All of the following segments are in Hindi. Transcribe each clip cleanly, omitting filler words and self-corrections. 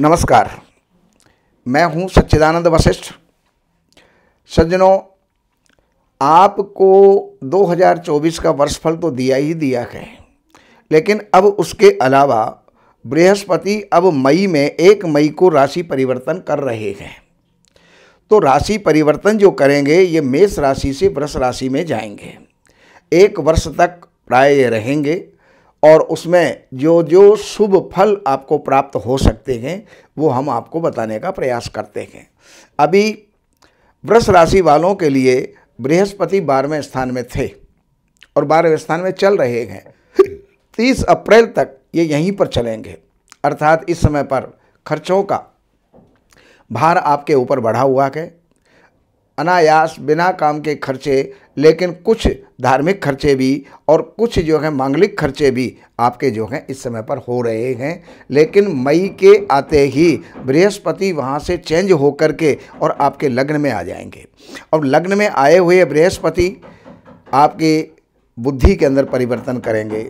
नमस्कार, मैं हूं सच्चिदानंद वशिष्ठ। सज्जनों, आपको 2024 का वर्षफल तो दिया ही दिया है, लेकिन अब उसके अलावा बृहस्पति अब मई में 1 मई को राशि परिवर्तन कर रहे हैं। तो राशि परिवर्तन जो करेंगे ये मेष राशि से वृष राशि में जाएंगे। 1 वर्ष तक प्राय ये रहेंगे और उसमें जो जो शुभ फल आपको प्राप्त हो सकते हैं वो हम आपको बताने का प्रयास करते हैं। अभी वृष राशि वालों के लिए बृहस्पति 12वें स्थान में थे और 12वें स्थान में चल रहे हैं। 30 अप्रैल तक ये यहीं पर चलेंगे, अर्थात इस समय पर खर्चों का भार आपके ऊपर बढ़ा हुआ है। अनायास बिना काम के खर्चे, लेकिन कुछ धार्मिक खर्चे भी और कुछ जो है मांगलिक खर्चे भी आपके जो हैं इस समय पर हो रहे हैं। लेकिन मई के आते ही बृहस्पति वहाँ से चेंज होकर के और आपके लग्न में आ जाएंगे। अब लग्न में आए हुए बृहस्पति आपकी बुद्धि के अंदर परिवर्तन करेंगे,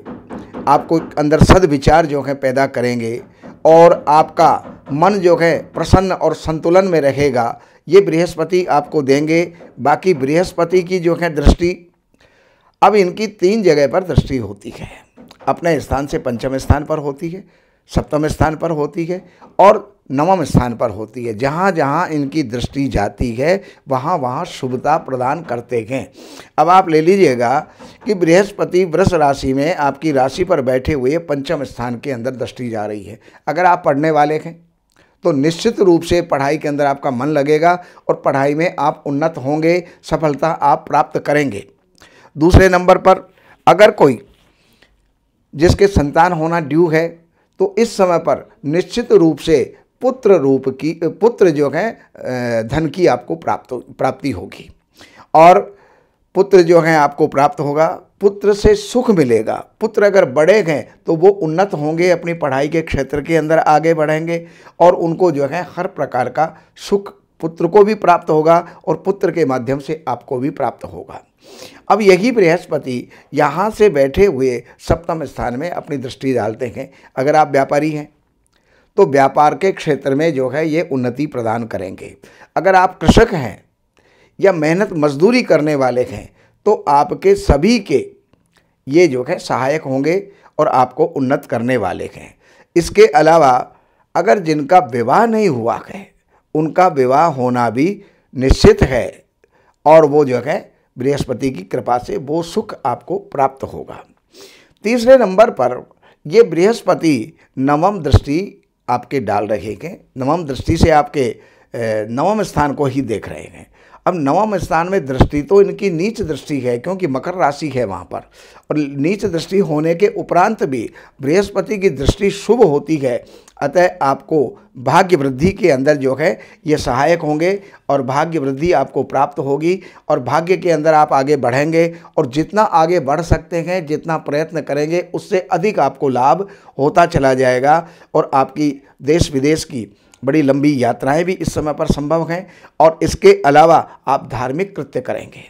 आपको अंदर सद्विचार जो है पैदा करेंगे और आपका मन जो है प्रसन्न और संतुलन में रहेगा। ये बृहस्पति आपको देंगे। बाकी बृहस्पति की जो है दृष्टि, अब इनकी 3 जगह पर दृष्टि होती है। अपने स्थान से 5वें स्थान पर होती है, 7वें स्थान पर होती है और 9वें स्थान पर होती है। जहाँ जहाँ इनकी दृष्टि जाती है वहाँ वहाँ शुभता प्रदान करते हैं। अब आप ले लीजिएगा कि बृहस्पति वृष राशि में आपकी राशि पर बैठे हुए 5वें स्थान के अंदर दृष्टि जा रही है। अगर आप पढ़ने वाले हैं तो निश्चित रूप से पढ़ाई के अंदर आपका मन लगेगा और पढ़ाई में आप उन्नत होंगे, सफलता आप प्राप्त करेंगे। दूसरे नंबर पर अगर कोई जिसके संतान होना ड्यू है तो इस समय पर निश्चित रूप से पुत्र जो है धन की आपको प्राप्ति होगी और पुत्र जो है आपको प्राप्त होगा। पुत्र से सुख मिलेगा। पुत्र अगर बड़े हैं तो वो उन्नत होंगे, अपनी पढ़ाई के क्षेत्र के अंदर आगे बढ़ेंगे और उनको जो है हर प्रकार का सुख पुत्र को भी प्राप्त होगा और पुत्र के माध्यम से आपको भी प्राप्त होगा। अब यही बृहस्पति यहाँ से बैठे हुए 7वें स्थान में अपनी दृष्टि डालते हैं। अगर आप व्यापारी हैं तो व्यापार के क्षेत्र में जो है ये उन्नति प्रदान करेंगे। अगर आप कृषक हैं या मेहनत मजदूरी करने वाले हैं तो आपके सभी के ये जो है सहायक होंगे और आपको उन्नत करने वाले हैं। इसके अलावा अगर जिनका विवाह नहीं हुआ है उनका विवाह होना भी निश्चित है और वो जो है बृहस्पति की कृपा से वो सुख आपको प्राप्त होगा। तीसरे नंबर पर ये बृहस्पति 9वीं दृष्टि आपके डाल रहे हैं। 9वीं दृष्टि से आपके 9वें स्थान को ही देख रहे हैं। अब 9वें स्थान में दृष्टि तो इनकी नीच दृष्टि है, क्योंकि मकर राशि है वहाँ पर, और नीच दृष्टि होने के उपरांत भी बृहस्पति की दृष्टि शुभ होती है। अतः आपको भाग्य वृद्धि के अंदर जो है ये सहायक होंगे और भाग्य वृद्धि आपको प्राप्त होगी और भाग्य के अंदर आप आगे बढ़ेंगे और जितना आगे बढ़ सकते हैं, जितना प्रयत्न करेंगे उससे अधिक आपको लाभ होता चला जाएगा और आपकी देश विदेश की बड़ी लंबी यात्राएं भी इस समय पर संभव हैं। और इसके अलावा आप धार्मिक कृत्य करेंगे,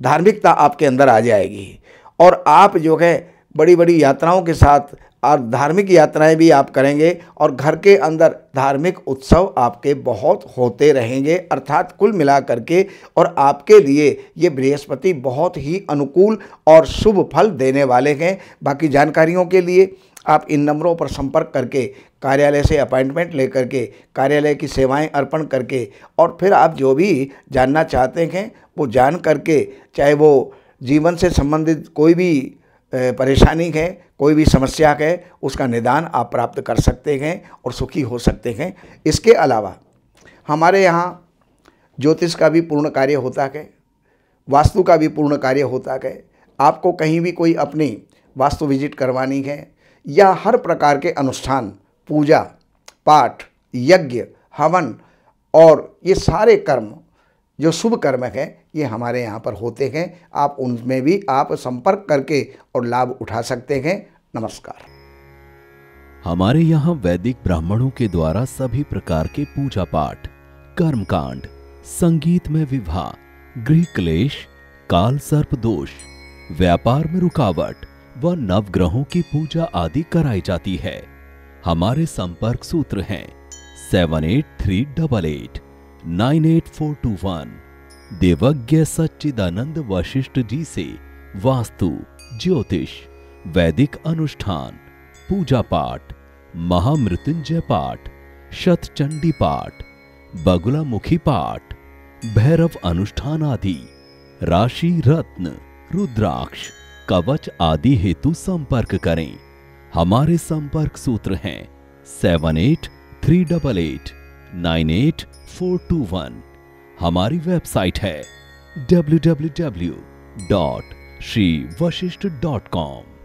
धार्मिकता आपके अंदर आ जाएगी और आप जो है बड़ी बड़ी यात्राओं के साथ और धार्मिक यात्राएं भी आप करेंगे और घर के अंदर धार्मिक उत्सव आपके बहुत होते रहेंगे। अर्थात कुल मिला करके और आपके लिए ये बृहस्पति बहुत ही अनुकूल और शुभ फल देने वाले हैं। बाकी जानकारियों के लिए आप इन नंबरों पर संपर्क करके कार्यालय से अपॉइंटमेंट लेकर के कार्यालय की सेवाएं अर्पण करके और फिर आप जो भी जानना चाहते हैं वो जान करके, चाहे वो जीवन से संबंधित कोई भी परेशानी है, कोई भी समस्या है, उसका निदान आप प्राप्त कर सकते हैं और सुखी हो सकते हैं। इसके अलावा हमारे यहाँ ज्योतिष का भी पूर्ण कार्य होता है, वास्तु का भी पूर्ण कार्य होता है। आपको कहीं भी कोई अपनी वास्तु विजिट करवानी है या हर प्रकार के अनुष्ठान, पूजा पाठ, यज्ञ, हवन और ये सारे कर्म जो शुभ कर्म है ये हमारे यहाँ पर होते हैं। आप उनमें भी आप संपर्क करके और लाभ उठा सकते हैं। नमस्कार। हमारे यहाँ वैदिक ब्राह्मणों के द्वारा सभी प्रकार के पूजा पाठ, कर्मकांड, संगीत में विवाह, गृह क्लेश, काल सर्प दोष, व्यापार में रुकावट व नवग्रहों की पूजा आदि कराई जाती है। हमारे संपर्क सूत्र हैं 7838898421। देवज्ञ सच्चिदानंद वशिष्ठ जी से वास्तु, ज्योतिष, वैदिक अनुष्ठान, पूजा पाठ, महामृत्युंजय पाठ, शतचंडी पाठ, बगुलामुखी पाठ, भैरव अनुष्ठान आदि, राशि रत्न, रुद्राक्ष, कवच आदि हेतु संपर्क करें। हमारे संपर्क सूत्र हैं 7838898421। हमारी वेबसाइट है www.shrivashishth.com।